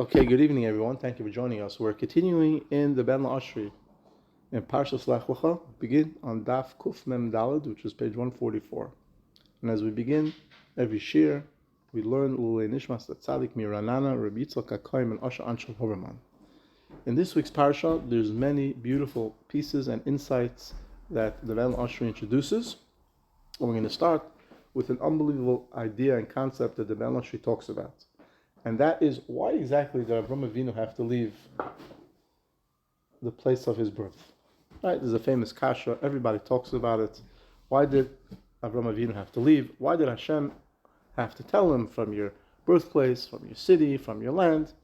Okay, good evening, everyone. Thank you for joining us. We're continuing in the Ben Ashri in Parshat Lecha. Begin on Daf Kuf Mem Daled, which is page 144. And as we begin every shir, we learn Lulei Nishmas Tzadik Miranana, Rabbi Yitzchak HaKohen, and Asher Anshel Hoverman. In this week's Parsha, there's many beautiful pieces and insights that the Ben Ashri introduces. And we're going to start with an unbelievable idea and concept that the Ben Ashri talks about. And that is, why exactly did Avram Avinu have to leave the place of his birth? Right? There's a famous kasha, everybody talks about it. Why did Avram Avinu have to leave? Why did Hashem have to tell him from your birthplace, from your city, from your land?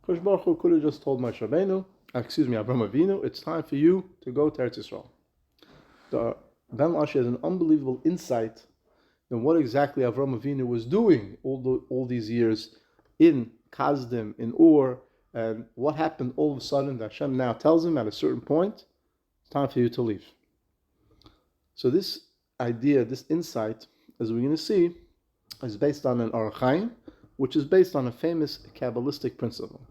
Kosh Baruch Hu could have just told Avram Avinu, it's time for you to go to Eretz Yisrael. The Ben Ashri has an unbelievable insight in what exactly Avram Avinu was doing all these years in Kasdim, in Ur, and what happened all of a sudden that Hashem now tells him at a certain point, it's time for you to leave. So this idea, this insight, as we're going to see, is based on an Arachaim, which is based on a famous Kabbalistic principle.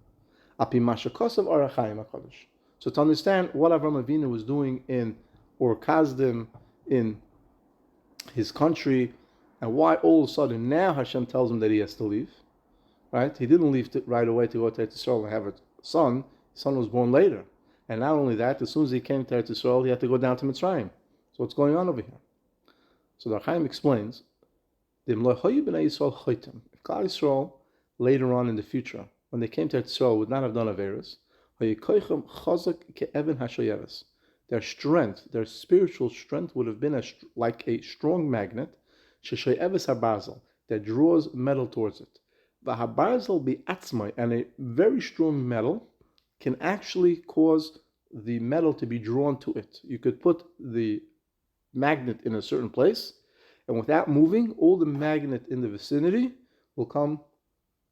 Api Mashakos of Arachaim HaKadosh. So to understand what Avram Avinu was doing in Ur Kasdim, in his country, and why all of a sudden now Hashem tells him that he has to leave. Right? He didn't leave right away to go to Eretz Yisrael and have a son. His son was born later. And not only that, as soon as he came to Eretz Yisrael, he had to go down to Mitzrayim. So what's going on over here? So the Chaim explains, if Klal Yisrael, later on in the future, when they came to Eretz Yisrael, would not have done Averos, their strength, their spiritual strength would have been like a strong magnet that draws metal towards it. V'habarzel be atzmai, and a very strong metal can actually cause the metal to be drawn to it. You could put the magnet in a certain place, and without moving, all the magnet in the vicinity will come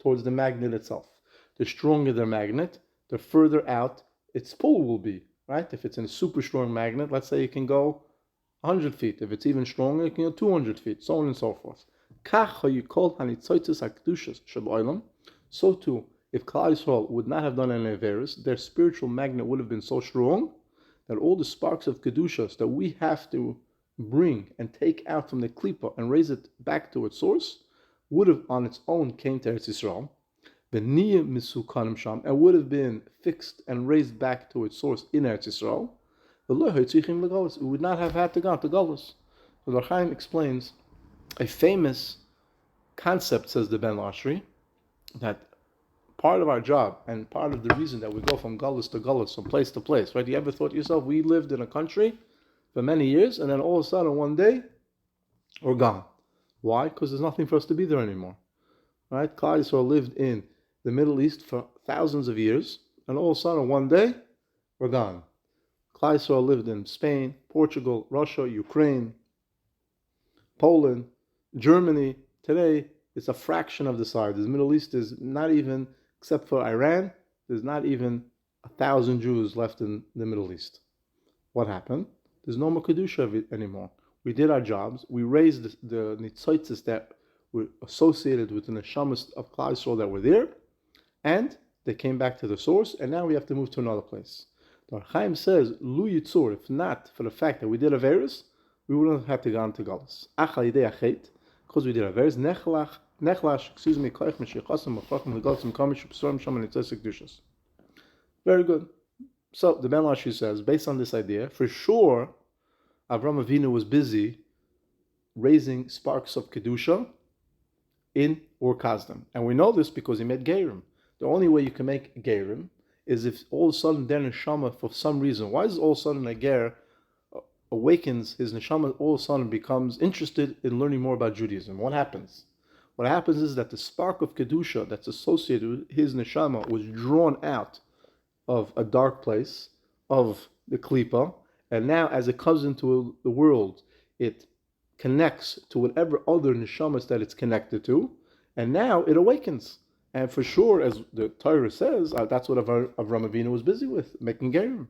towards the magnet itself. The stronger the magnet, the further out its pull will be, right? If it's in a super strong magnet, let's say it can go 100 feet. If it's even stronger, it can go 200 feet, so on and so forth. So too, if Klal Yisrael would not have done any Averos, their spiritual magnet would have been so strong that all the sparks of Kedushas that we have to bring and take out from the Klippa and raise it back to its source would have on its own came to Eretz Yisrael, and would have been fixed and raised back to its source in Eretz Yisrael. It would not have had to go to Galus. So the Chaim explains a famous concept, says the Ben Ashri, that part of our job and part of the reason that we go from Galus to Galus, from place to place, right? You ever thought to yourself, we lived in a country for many years and then all of a sudden one day we're gone. Why? Because there's nothing for us to be there anymore, right? Klal Yisrael lived in the Middle East for thousands of years and all of a sudden one day we're gone. Klal Yisrael lived in Spain, Portugal, Russia, Ukraine, Poland, Germany. Today, it's a fraction of the size. The Middle East is not even, except for Iran, there's not even 1,000 Jews left in the Middle East. What happened? There's no more Kedusha anymore. We did our jobs. We raised the nitzotzes that were associated with the neshamas of Klal Yisrael that were there, and they came back to the source, and now we have to move to another place. The Chaim says, Lu Yitzur, if not for the fact that we did Averos, we wouldn't have had to go on to Galus. Because we did Averos, very good. So the Ben Ashri says, based on this idea, for sure, Avram Avinu was busy raising sparks of Kedusha in Ur Kasdim. And we know this because he made Gerim. The only way you can make Gerim is if all of a sudden their neshama, for some reason, why is all of a sudden a Ger awakens, his neshama all of a sudden becomes interested in learning more about Judaism? What happens? What happens is that the spark of Kedusha that's associated with his neshama was drawn out of a dark place, of the Klippa, and now as it comes into the world, it connects to whatever other neshamas that it's connected to, and now it awakens. And for sure, as the Torah says, that's what Avram Avinu was busy with, making Gerim.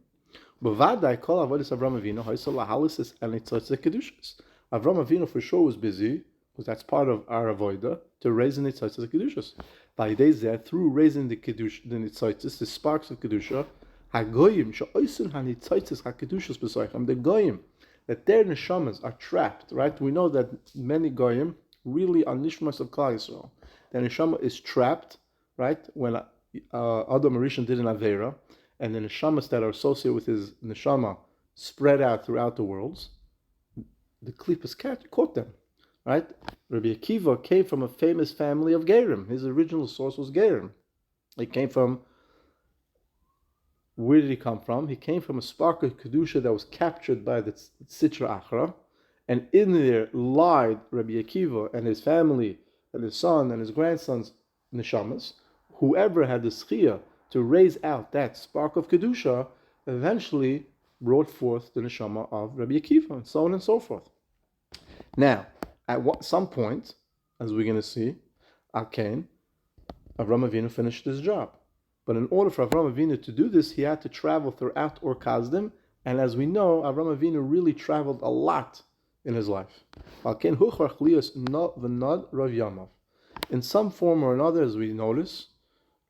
B'vadai kol avodas Avram Avinu ha'isal lahalisis and nitzotze kedushas. Avram Avinu for sure was busy, because that's part of our avodah, to raise the nitzotze kedushas. By days there, through raising the kedusha, the nitzitis, the sparks of kedusha, hagoyim she'oisun hanitzitis hakedushas b'soichem, the goyim, that their neshamas are trapped. Right? We know that many goyim really are nishmas of Klal Yisrael. The neshama is trapped. Right? When Adam Rishon did an avera, and the neshamas that are associated with his neshama spread out throughout the worlds, the klipas caught them. Right? Rabbi Akiva came from a famous family of Gerim. His original source was Gerim. He came from, where did he come from? He came from a spark of Kedusha that was captured by the Sitra Achra, and in there lied Rabbi Akiva and his family, and his son and his grandson's neshamas. Whoever had the schia to raise out that spark of Kedusha eventually brought forth the neshama of Rabbi Akiva, and so on and so forth. Now, at some point, as we're going to see, Avram Avinu finished his job. But in order for Avram Avinu to do this, he had to travel throughout Ur Kasdim, and as we know, Avram Avinu really traveled a lot in his life. In some form or another, as we notice,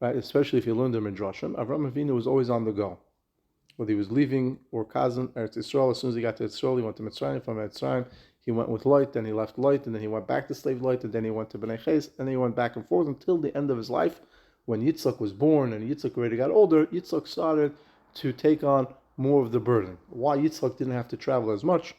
right, especially if you learn the Midrashim, Avram Avinu was always on the go. Whether he was leaving Ur Kasdim, Eretz Yisrael, as soon as he got to Yisrael, he went to Mitzrayim, from Mitzrayim, he went with Lech, then he left Lech, and then he went back to slave Lech, and then he went to Bnei Ches, and then he went back and forth until the end of his life. When Yitzchak was born and Yitzchak already got older, Yitzchak started to take on more of the burden. Why Yitzchak didn't have to travel as much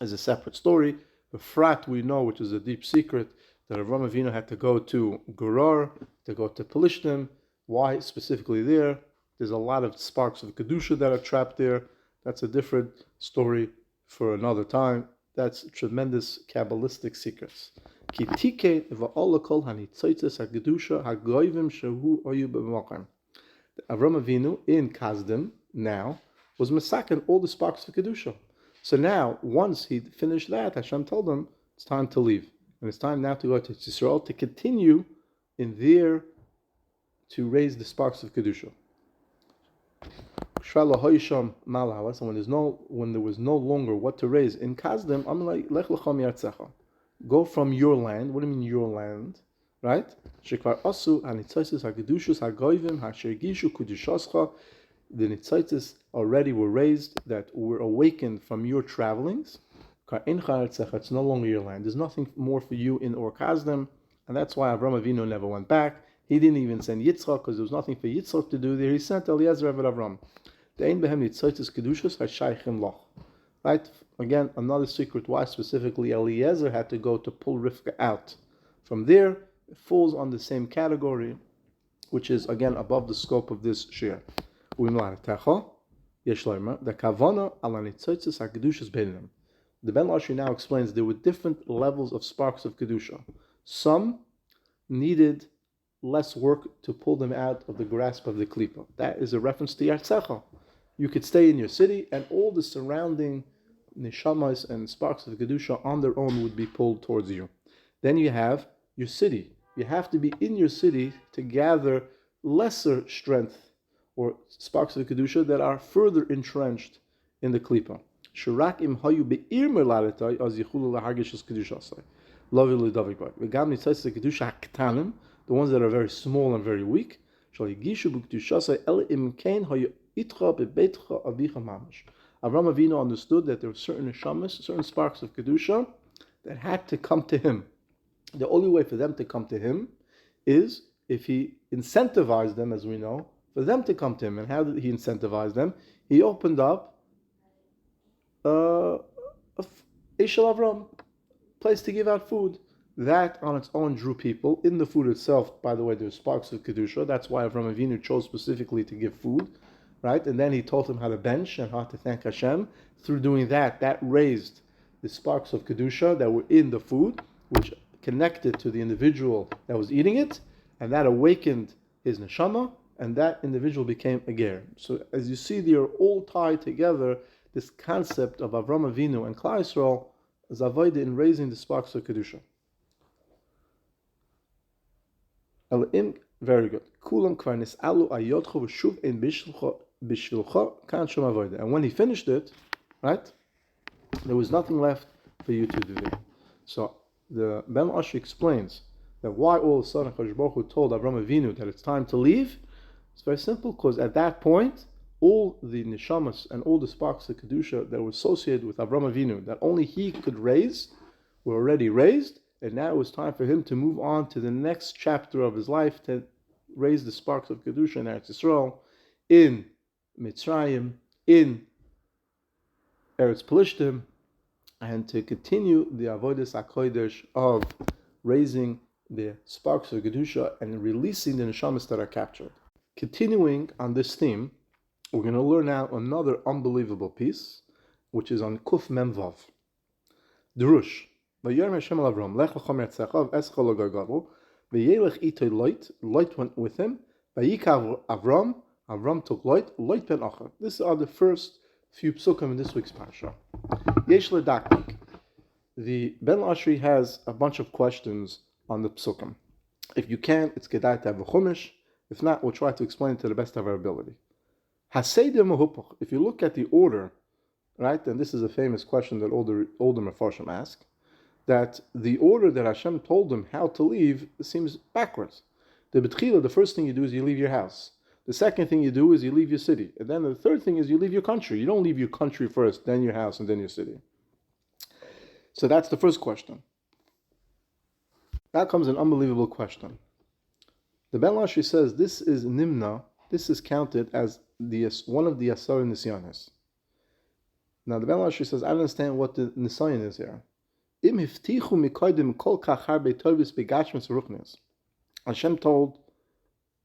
is a separate story. The Frat we know, which is a deep secret, that Avram Avinu had to go to Gerar, to go to Pelishtim. Why specifically there? There's a lot of sparks of Kedusha that are trapped there. That's a different story for another time. That's tremendous Kabbalistic secrets. Avram Avinu in Kasdim now was masakin all the sparks of Kedusha. So now, once he finished that, Hashem told him it's time to leave. And it's time now to go to Yisrael to continue in there to raise the sparks of Kedusha. And when there was no longer what to raise in Kasdim, I'm like, Lech Lecha. Go from your land. What do you mean your land? Right? The nitzaitis already were raised, that were awakened from your travelings. It's no longer your land. There's nothing more for you in Ur Kasdim, and that's why Avram Avinu never went back. He didn't even send Yitzchak because there was nothing for Yitzchak to do there. He sent Eliezer and Avram. Right? Again, another secret why specifically Eliezer had to go to pull Rivka out. From there, it falls on the same category, which is again above the scope of this shir. The Ben Lashri now explains there were different levels of sparks of Kedusha. Some needed less work to pull them out of the grasp of the klipa. That is a reference to Yartzecha. You could stay in your city, and all the surrounding neshamas and sparks of Kedusha on their own would be pulled towards you. Then you have your city. You have to be in your city to gather lesser strength or sparks of Kedusha that are further entrenched in the klipa. Shirak im hayu be'ir merlaretai az yichulu lahargish as Kedushasai. Lavi l'davik. V'gam nitzais the Kedusha haktanim, the ones that are very small and very weak. Shal yigishu b'Kedushasai el im kain hayu itcha bebeitcha avicha mamash. Avram Avinu understood that there were certain neshamas, certain sparks of Kedusha that had to come to him. The only way for them to come to him is if he incentivized them, as we know, for them to come to him. And how did he incentivize them? He opened up a Eshel Avram, place to give out food. That on its own drew people. In the food itself, by the way, there's sparks of Kedusha. That's why Avram Avinu chose specifically to give food, right? And then he taught them how to bench and how to thank Hashem. Through doing that, that raised the sparks of Kedusha that were in the food, which connected to the individual that was eating it, and that awakened his neshama, and that individual became a ger. So as you see, they are all tied together. This concept of Avram Avinu and Klal Yisrael is avoided in raising the sparks of Kedusha. Very good. And when he finished it, right, there was nothing left for you to do there. So the Ben Ashi explains that why all of a sudden Kadosh Baruch Hu told Avram Avinu that it's time to leave. It's very simple, because at that point, all the neshamas and all the sparks of kedusha that were associated with Avram Avinu, that only he could raise, were already raised, and now it was time for him to move on to the next chapter of his life, to raise the sparks of kedusha in Eretz Yisrael, in Mitzrayim, in Eretz Pelishtim, and to continue the avodas hakodesh of raising the sparks of kedusha and releasing the neshamas that are captured. Continuing on this theme, we're going to learn now another unbelievable piece, which is on Kuf Mem Vav. Drush. Vayom Hashem al Avram, Lech l'chom ertzecha, v'eschol lo gargadu, v'yelech itoi Lot, Lot went with him, v'yikav Avram, Avram took Lot ben Acher. These are the first few psukim in this week's parsha. Yesh ledaktik. The Ben Ashri has a bunch of questions on the psukim. If you can, it's kedai to have a chumash. If not, we'll try to explain it to the best of our ability. Haseder mehupoch. If you look at the order, right, and this is a famous question that older Mefarshim ask, that the order that Hashem told them how to leave seems backwards. The first thing you do is you leave your house. The second thing you do is you leave your city. And then the third thing is you leave your country. You don't leave your country first, then your house, and then your city. So that's the first question. Now comes an unbelievable question. The Ben Lashi says this is Nimna, this is counted as one of the Asar Nisyanis. Now the Ben Lashi says, I don't understand what the Nisyan is here. Hashem told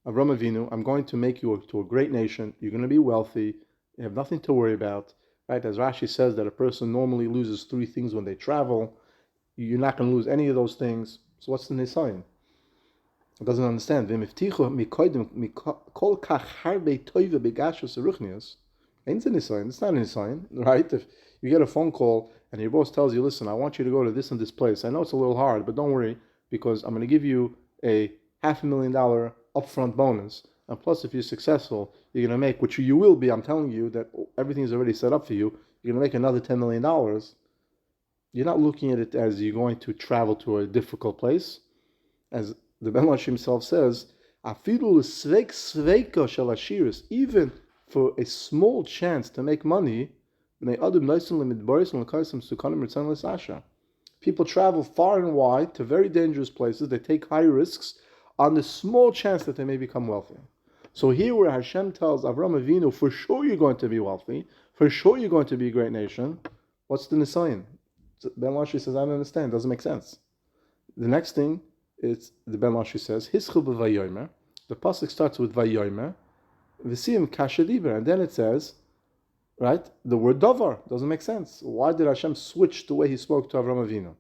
Avram Avinu, I'm going to make you to a great nation, you're going to be wealthy, you have nothing to worry about. Right? As Rashi says that a person normally loses 3 things when they travel, you're not going to lose any of those things. So what's the Nisayan? It doesn't understand. It's a Nisayan. It's not a Nisayan, right? If you get a phone call and your boss tells you, listen, I want you to go to this and this place. I know it's a little hard, but don't worry, because I'm going to give you a $500,000 upfront bonus. And plus, if you're successful, you're going to make, which you will be, I'm telling you, that everything is already set up for you, you're going to make another $10 million. You're not looking at it as you're going to travel to a difficult place. As the Ben Lash himself says, even for a small chance to make money, people travel far and wide to very dangerous places. They take high risks on the small chance that they may become wealthy. So here where Hashem tells Avram Avinu, for sure you're going to be wealthy, for sure you're going to be a great nation, what's the Nisayan? Ben Lashi says, I don't understand, it doesn't make sense. The next thing is, the Ben Lashi says, Hischul b'vayomer, the pasuk starts with vayomer, v'siyim kashadiber, and then it says, right, the word davar, doesn't make sense. Why did Hashem switch the way he spoke to Avram Avinu?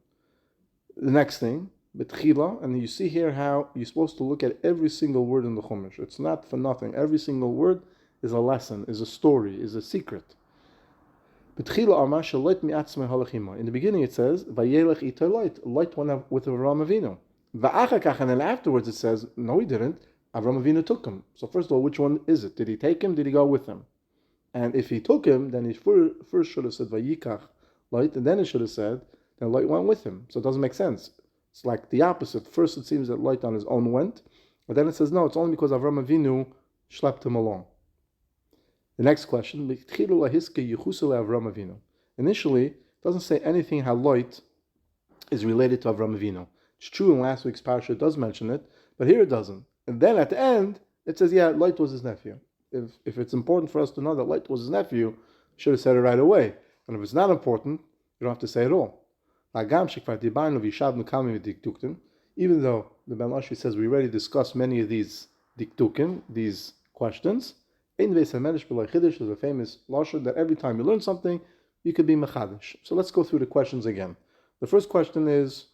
The next thing, Betchila, and you see here how you're supposed to look at every single word in the Chumash. It's not for nothing. Every single word is a lesson, is a story, is a secret. Betchila Amar Shalot mi'atzmei halachima. In the beginning it says, Vayelech ito Lot. Lot went up with Avram Avinu. Va'achakach, and then afterwards it says, no he didn't. Avram Avinu took him. So first of all, which one is it? Did he take him? Did he go with him? And if he took him, then he first should have said Vayikach Lot, and then he should have said, then Lot went with him. So it doesn't make sense. It's like the opposite. First it seems that Lot on his own went, but then it says no, it's only because Avram Avinu schlepped him along. The next question, initially, it doesn't say anything how Lot is related to Avram Avinu. It's true in last week's parsha it does mention it, but here it doesn't. And then at the end, it says, yeah, Lot was his nephew. If it's important for us to know that Lot was his nephew, you should have said it right away. And if it's not important, you don't have to say it all. Even though the Ben Lashi says we already discussed many of these diktukim, these questions, there's a famous lashon that every time you learn something, you could be mechadish. So let's go through the questions again. The first question is,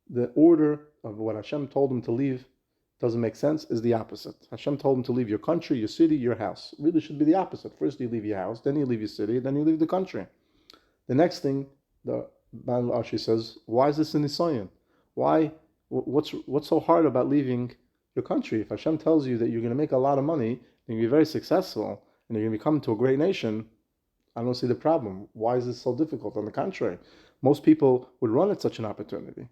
the order of what Hashem told him to leave doesn't make sense, is the opposite. Hashem told him to leave your country, your city, your house. It really should be the opposite. First you leave your house, then you leave your city, then you leave the country. The next thing, the Ben Lashi says, why is this an Nisayan? Why? What's so hard about leaving your country? If Hashem tells you that you're going to make a lot of money, you're going to be very successful, and you're going to become to a great nation, I don't see the problem. Why is this so difficult? On the contrary, most people would run at such an opportunity.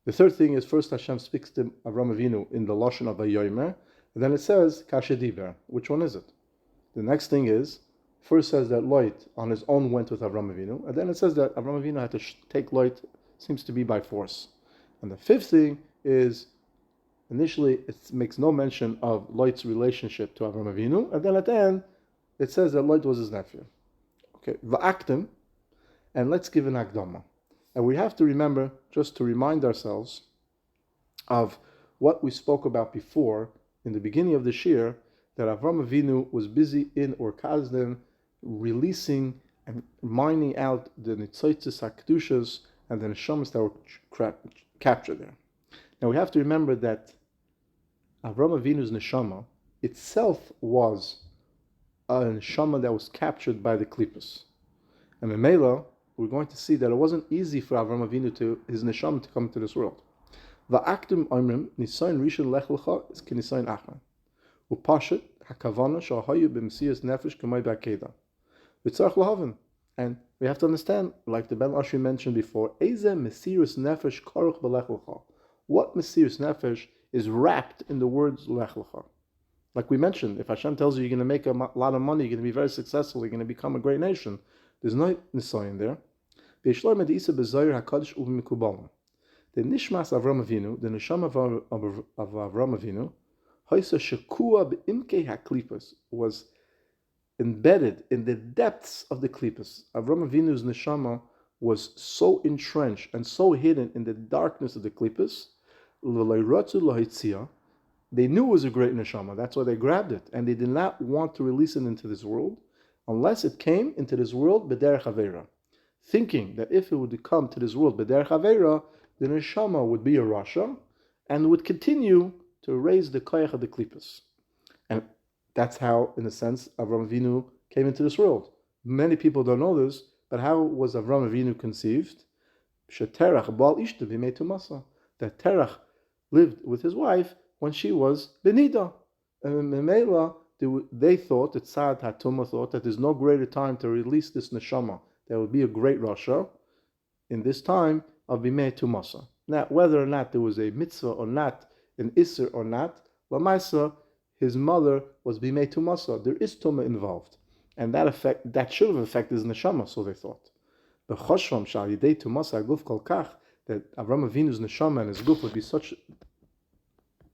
The third thing is first Hashem speaks to Avram Avinu in the Lashon of Vayomer, and then it says Kashediver. Which one is it? The next thing is, first says that Lot on his own went with Avram Avinu, and then it says that Avram Avinu had to take Lot, seems to be by force. And the fifth thing is, initially it makes no mention of Lot's relationship to Avram Avinu, and then at the end it says that Lot was his nephew. Okay, Va'aktim, and let's give an Akdama. And we have to remember, just to remind ourselves of what we spoke about before in the beginning of the Shir, that Avram Avinu was busy in Kasdim, releasing and mining out the Nitzoitzis HaKedushas and the Neshamas that were captured there. Now we have to remember that Avram Avinu's Neshama itself was a Neshama that was captured by the Klippas. And in Mela, we're going to see that it wasn't easy for Avram Avinu his Neshama to come into this world. Va'aktim omrim nisayin rishon lech lecha is k'nisayin achran. Parshat hakavana shahayu b'mesias nefesh k'may b'akeda. V'tzarich lahavin. And we have to understand, like the Ben Ashri mentioned before, Eze mesirus nefesh karuch b'lech lecha. What mesirus nefesh is wrapped in the words lech lecha. Like we mentioned, if Hashem tells you you're going to make a lot of money, you're going to be very successful, you're going to become a great nation, there's no nisayin there. The Nishmas Avram Avinu, the Neshama of Avram Avinu, was embedded in the depths of the Klippas. Avram Avinu's Neshama was so entrenched and so hidden in the darkness of the Klippas. They knew it was a great Neshama, that's why they grabbed it, and they did not want to release it into this world unless it came into this world b'derech Aveira, thinking that if it would come to this world b'derech Aveira, the Neshama would be a Rasha and would continue to raise the koyach of the Klippas. And that's how, in a sense, Avram Avinu came into this world. Many people don't know this, but how was Avram Avinu conceived? Sheterach bal ishta b'mei tumasa. That Terach lived with his wife when she was benida. And Memela, they thought, that Tzad HaTumah thought that there's no greater time to release this Neshama. There would be a great Rasha in this time of Bimei Tumasa. Now, whether or not there was a mitzvah or not, an Isser or not, Lamaisa, his mother was Bimei Tumasa. There is Tumah involved. And that should have affected his Neshama, so they thought. The Choshvam Shal Yidei Tumasa Aguf Kol Kach, that Avram Avinu's Neshama and his Guf would be such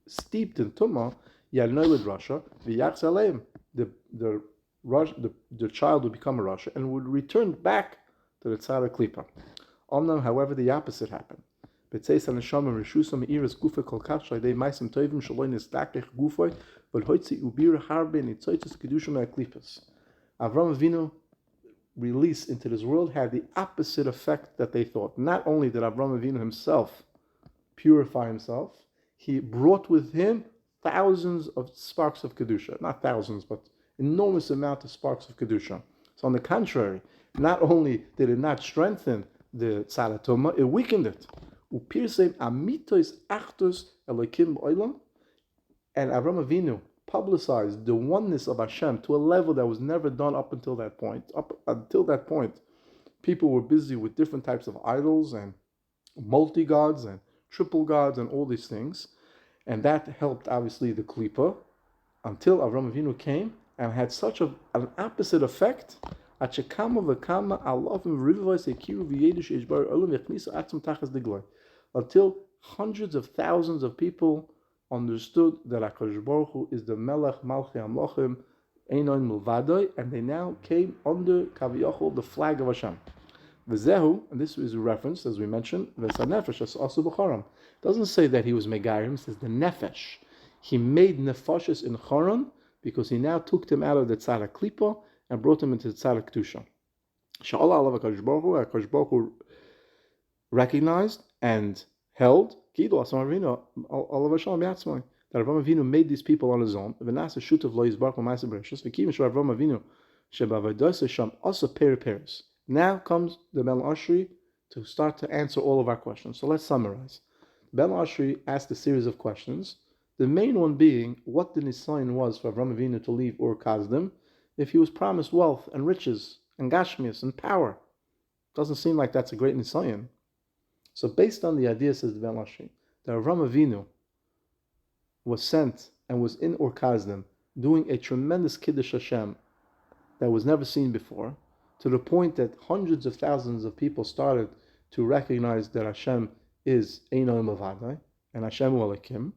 steeped in Tumah, Yalnoid Rasha, V'yachz Aleim, the child would become a Rasha and would return back to the Tzara Klipa. However, the opposite happened. Avram Avinu release into this world had the opposite effect that they thought. Not only did Avram Avinu himself purify himself, he brought with him thousands of sparks of Kedusha. Not thousands, but enormous amount of sparks of Kedusha. So on the contrary, not only did it not strengthen the Tzara Tumah, it weakened it. And Avram Avinu publicized the oneness of Hashem to a level that was never done up until that point. Up until that point, people were busy with different types of idols and multi-gods and triple gods and all these things. And that helped, obviously, the Klippa until Avram Avinu came and had such an opposite effect. Until hundreds of thousands of people understood that HaKadosh Baruch Hu is the Melech Malchei HaMochim Einon Milvadoi, and they now came under Kaviyachol, the flag of Hashem. V'zehu, and this is a reference, as we mentioned, V'sa Nefesh as also b'Choron. Doesn't say that he was Megayim, it says the Nefesh. He made Nefashis in Choron because he now took them out of the Tzara Klipa and brought them into the Tzara Kedusha. Sha'ala alav HaKadosh Baruch Hu recognized and held that Avram Avinu made these people on his own. Now comes the Ben Ashri to start to answer all of our questions. So let's summarize. Ben Ashri asked a series of questions. The main one being what the nisayin was for Avram Avinu to leave Ur Kasdim if he was promised wealth and riches and gashmias and power. Doesn't seem like that's a great nisayin. So based on the idea, says the Ben Lashri, that Avram Avinu was sent and was in Ur Kasdim doing a tremendous Kiddush Hashem that was never seen before, to the point that hundreds of thousands of people started to recognize that Hashem is Ein Olam Avadai and Hashem Olakim.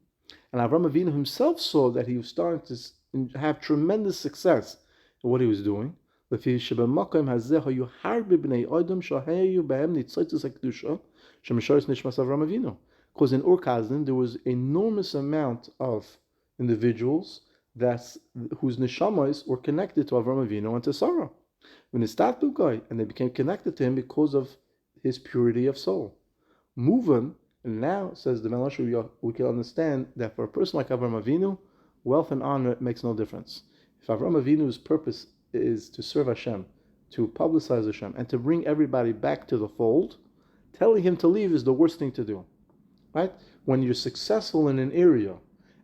And Avram Avinu himself saw that he was starting to have tremendous success in what he was doing. Because in Ur Kasdim there was enormous amount of individuals whose neshamas were connected to Avram Avinu and to Sarah. When it's that guy, and they became connected to him because of his purity of soul. Moving, and now says the Melash, we can understand that for a person like Avram Avinu, wealth and honor makes no difference. If Avram Avinu's purpose is to serve Hashem, to publicize Hashem, and to bring everybody back to the fold, telling him to leave is the worst thing to do. Right? When you're successful in an area,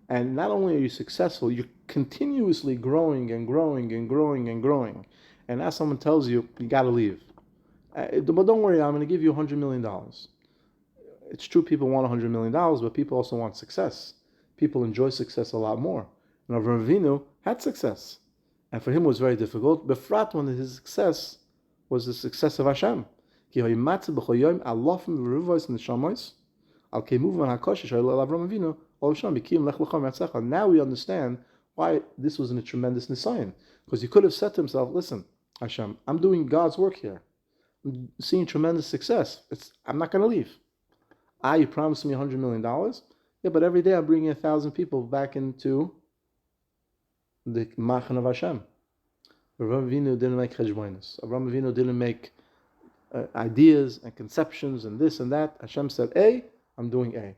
and not only are you successful, you're continuously growing and growing and growing and growing. And now someone tells you, you got to leave. But don't worry, I'm going to give you $100 million. It's true people want $100 million, but people also want success. People enjoy success a lot more. And Avram Avinu had success. And for him it was very difficult. Befrat, when his success was the success of Hashem. Now we understand why this was a tremendous nisayon. Because he could have said to himself, listen, Hashem, I'm doing God's work here. I'm seeing tremendous success. I'm not going to leave. You promised me $100 million? Yeah, but every day I'm bringing 1,000 people back into the Machan of Hashem. Avram Avinu didn't make cheshbonos. Avram Avinu didn't make ideas and conceptions and this and that. Hashem said A, I'm doing A.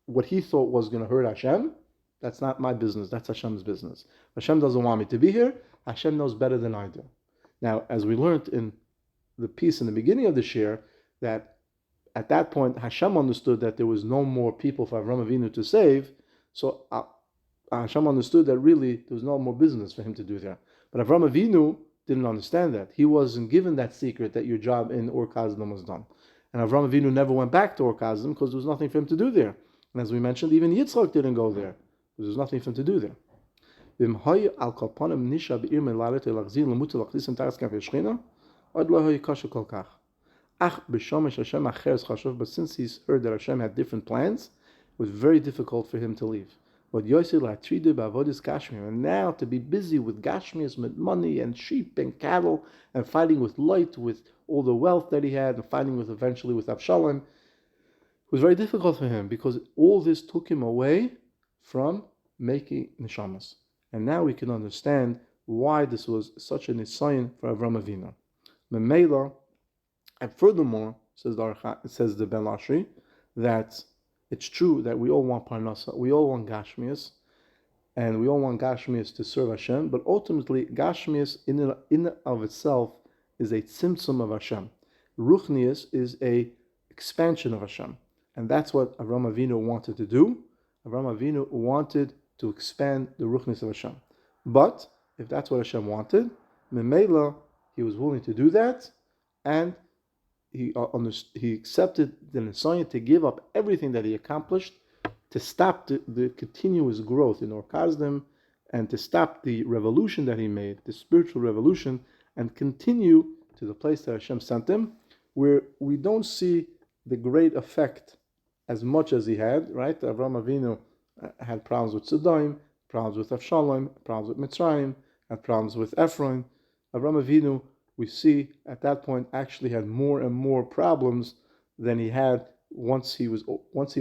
What he thought was going to hurt Hashem, that's not my business. That's Hashem's business. Hashem doesn't want me to be here. Hashem knows better than I do. Now, as we learned in the piece in the beginning of the shir, that at that point Hashem understood that there was no more people for Avram Avinu to save. So Hashem understood that really there was no more business for him to do there. But Avram Avinu didn't understand that. He wasn't given that secret that your job in Ur Kasdim was done. And Avram Avinu never went back to Ur Kasdim because there was nothing for him to do there. And as we mentioned, even Yitzchak didn't go there. There was nothing for him to do there. But since he's heard that Hashem had different plans, it was very difficult for him to leave. And now to be busy with Gashmias, with money and sheep and cattle, and fighting with light, with all the wealth that he had, and fighting eventually with Avshalom, was very difficult for him because all this took him away from making neshamas. And now we can understand why this was such a nisayon for Avram Avinu. Memela, and furthermore, says the Ben Lashri, that it's true that we all want parnasa, we all want gashmias, and we all want gashmias to serve Hashem, but ultimately gashmias in and of itself is a tzimtzum of Hashem. Ruchnias is a expansion of Hashem. And that's what Avram Avinu wanted to do. Avram Avinu wanted to expand the ruchnias of Hashem. But if that's what Hashem wanted, Memela, he was willing to do that, and he accepted the nisayon to give up everything that he accomplished to stop the continuous growth in Ur Kasdim and to stop the revolution that he made, the spiritual revolution, and continue to the place that Hashem sent him, where we don't see the great effect as much as he had, right? Avram Avinu had problems with Sodom, problems with Avshalom, problems with Mitzrayim, had problems with Ephron. Avram Avinu, we see at that point, actually had more and more problems than he had once he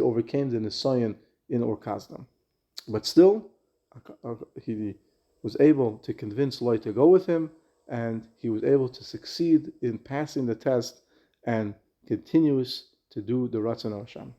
overcame the nisayon in Ur Kasdim. But still, he was able to convince Lech to go with him, and he was able to succeed in passing the test and continues to do the Ratzon Hashem.